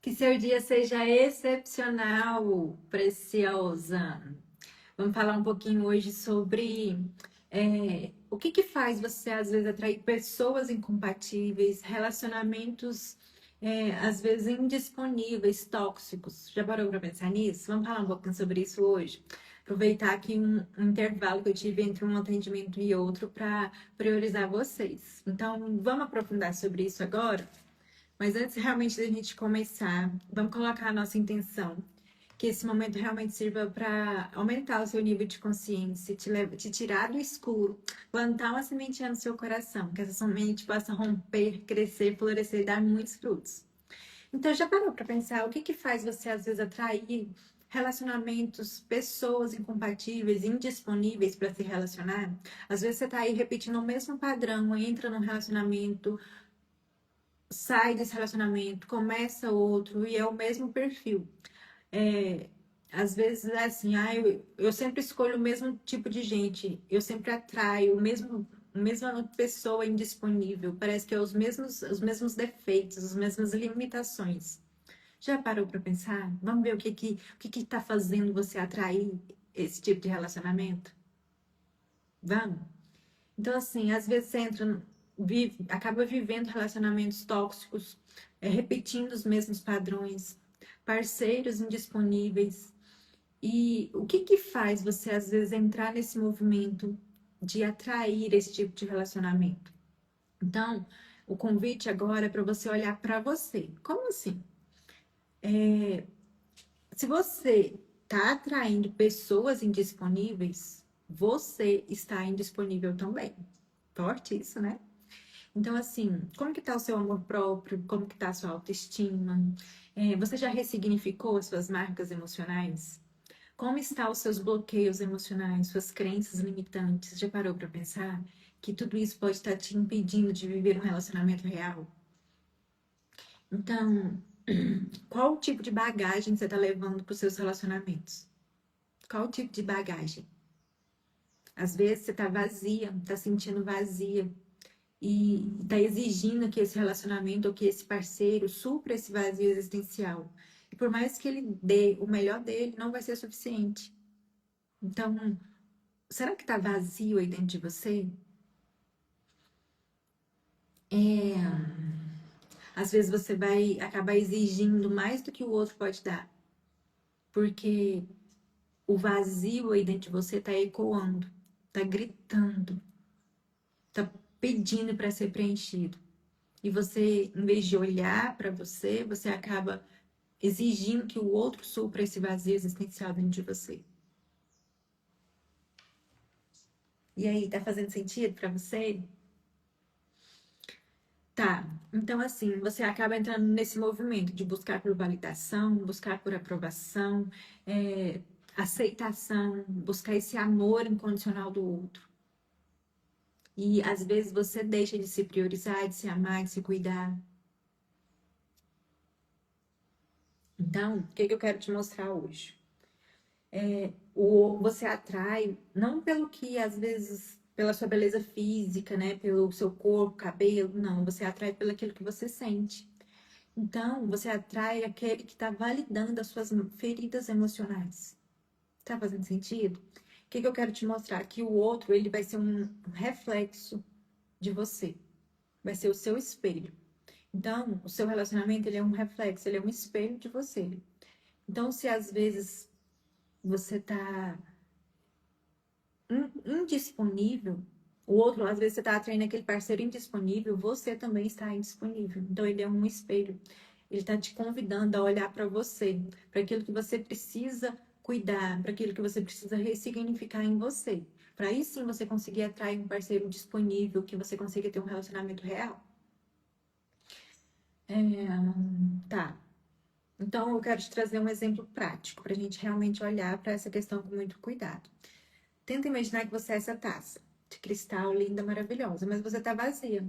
Que seu dia seja excepcional, preciosa. Vamos falar um pouquinho hoje sobre o que faz você, às vezes, atrair pessoas incompatíveis, relacionamentos, às vezes, indisponíveis, tóxicos. Já parou para pensar nisso? Vamos falar um pouquinho sobre isso hoje. Aproveitar aqui um intervalo que eu tive entre um atendimento e outro para priorizar vocês. Então, vamos aprofundar sobre isso agora? Mas antes realmente da gente começar, vamos colocar a nossa intenção, que esse momento realmente sirva para aumentar o seu nível de consciência, te tirar do escuro, plantar uma sementinha no seu coração, que essa semente possa romper, crescer, florescer e dar muitos frutos. Então já parou para pensar o que faz você às vezes atrair relacionamentos, pessoas incompatíveis, indisponíveis para se relacionar? Às vezes você está aí repetindo o mesmo padrão, entra num relacionamento, sai desse relacionamento, começa outro e é o mesmo perfil. É, às vezes é assim, eu sempre escolho o mesmo tipo de gente, eu sempre atraio a mesma pessoa indisponível, parece que é os mesmos defeitos, as mesmas limitações. Já parou para pensar? Vamos ver o que está fazendo você atrair esse tipo de relacionamento? Vamos? Então, assim, às vezes você acaba vivendo relacionamentos tóxicos, repetindo os mesmos padrões, parceiros indisponíveis. E o que faz você, às vezes, entrar nesse movimento de atrair esse tipo de relacionamento? Então, o convite agora é para você olhar para você. Como assim? Se você está atraindo pessoas indisponíveis, você está indisponível também. Forte isso, né? Então, assim, como que tá o seu amor próprio? Como que tá a sua autoestima? Você já ressignificou as suas marcas emocionais? Como estão os seus bloqueios emocionais, suas crenças limitantes? Já parou para pensar que tudo isso pode estar te impedindo de viver um relacionamento real? Então, qual o tipo de bagagem você está levando para os seus relacionamentos? Qual o tipo de bagagem? Às vezes você está vazia, está sentindo vazia, e está exigindo que esse relacionamento ou que esse parceiro supra esse vazio existencial. E por mais que ele dê o melhor dele, não vai ser suficiente. Então, será que está vazio aí dentro de você? Às vezes você vai acabar exigindo mais do que o outro pode dar, porque o vazio aí dentro de você está ecoando, está gritando, está pedindo para ser preenchido. E você, em vez de olhar para você, você acaba exigindo que o outro supra esse vazio existencial dentro de você. E aí, tá fazendo sentido para você? Tá. Então, assim, você acaba entrando nesse movimento de buscar por validação, buscar por aprovação, é, aceitação, buscar esse amor incondicional do outro. E às vezes você deixa de se priorizar, de se amar, de se cuidar. Então, o que eu quero te mostrar hoje? Você atrai, não pelo que às vezes, pela sua beleza física, né? Pelo seu corpo, cabelo, não. Você atrai pelo aquilo que você sente. Então, você atrai aquele que está validando as suas feridas emocionais. Tá fazendo sentido? O que eu quero te mostrar? Que o outro, ele vai ser um reflexo de você. Vai ser o seu espelho. Então, o seu relacionamento, ele é um reflexo, ele é um espelho de você. Então, se às vezes você tá indisponível, o outro, às vezes você está atraindo aquele parceiro indisponível, você também está indisponível. Então ele é um espelho. Ele está te convidando a olhar para você, para aquilo que você precisa cuidar, para aquilo que você precisa ressignificar em você. Para aí sim você conseguir atrair um parceiro disponível, que você consiga ter um relacionamento real. Tá. Então eu quero te trazer um exemplo prático para a gente realmente olhar para essa questão com muito cuidado. Tenta imaginar que você é essa taça de cristal linda, maravilhosa, mas você tá vazia.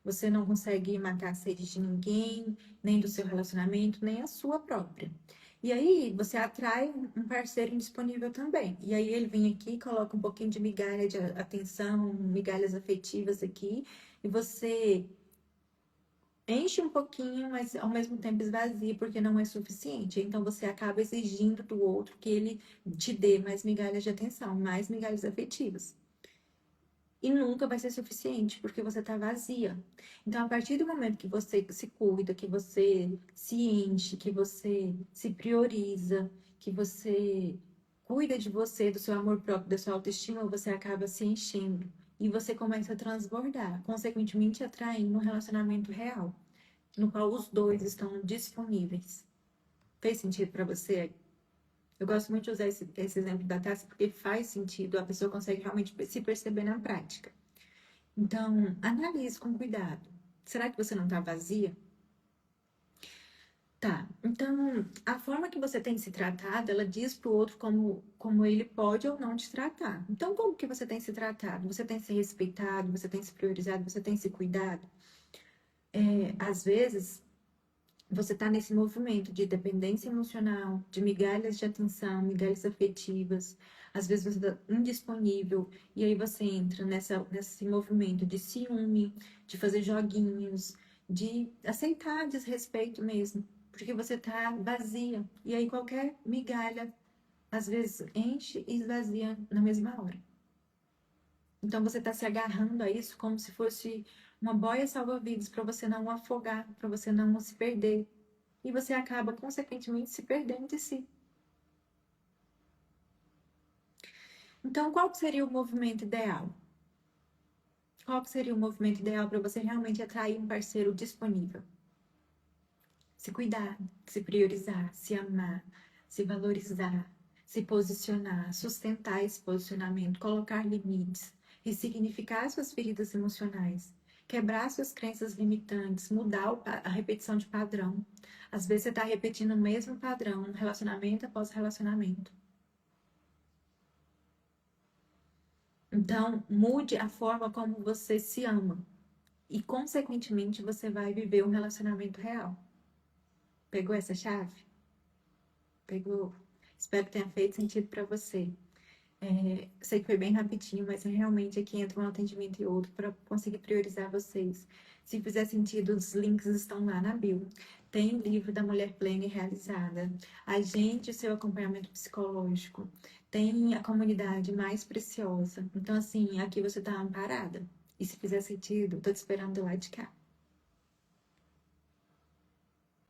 Você não consegue matar a sede de ninguém, nem do seu relacionamento, nem a sua própria. E aí você atrai um parceiro indisponível também. E aí ele vem aqui, coloca um pouquinho de migalha de atenção, migalhas afetivas aqui, e você enche um pouquinho, mas ao mesmo tempo esvazia, porque não é suficiente. Então você acaba exigindo do outro que ele te dê mais migalhas de atenção, mais migalhas afetivas. E nunca vai ser suficiente, porque você está vazia. Então, a partir do momento que você se cuida, que você se enche, que você se prioriza, que você cuida de você, do seu amor próprio, da sua autoestima, você acaba se enchendo. E você começa a transbordar, consequentemente atraindo um relacionamento real, no qual os dois estão disponíveis. Fez sentido para você? Eu gosto muito de usar esse exemplo da taça porque faz sentido, a pessoa consegue realmente se perceber na prática. Então, analise com cuidado. Será que você não está vazia? Tá. Então, a forma que você tem se tratado, ela diz para o outro como ele pode ou não te tratar. Então, como que você tem se tratado? Você tem se respeitado? Você tem se priorizado? Você tem se cuidado? Às vezes, você está nesse movimento de dependência emocional, de migalhas de atenção, migalhas afetivas. Às vezes você está indisponível e aí você entra nesse movimento de ciúme, de fazer joguinhos, de aceitar desrespeito mesmo, porque você está vazia. E aí qualquer migalha, às vezes, enche e esvazia na mesma hora. Então você está se agarrando a isso como se fosse uma boia salva-vidas para você não afogar, para você não se perder. E você acaba, consequentemente, se perdendo de si. Então, qual que seria o movimento ideal? Qual que seria o movimento ideal para você realmente atrair um parceiro disponível? Se cuidar, se priorizar, se amar, se valorizar, se posicionar, sustentar esse posicionamento, colocar limites, ressignificar suas feridas emocionais, quebrar suas crenças limitantes, mudar a repetição de padrão. Às vezes você está repetindo o mesmo padrão, relacionamento após relacionamento. Então, mude a forma como você se ama e, consequentemente, você vai viver um relacionamento real. Pegou essa chave? Pegou? Espero que tenha feito sentido para você. Sei que foi bem rapidinho, mas realmente aqui entra um atendimento e outro para conseguir priorizar vocês. Se fizer sentido, os links estão lá na bio. Tem o livro da Mulher Plena e Realizada. Agende o seu acompanhamento psicológico. Tem a comunidade mais preciosa. Então, assim, aqui você está amparada. E se fizer sentido, estou te esperando do lado de cá.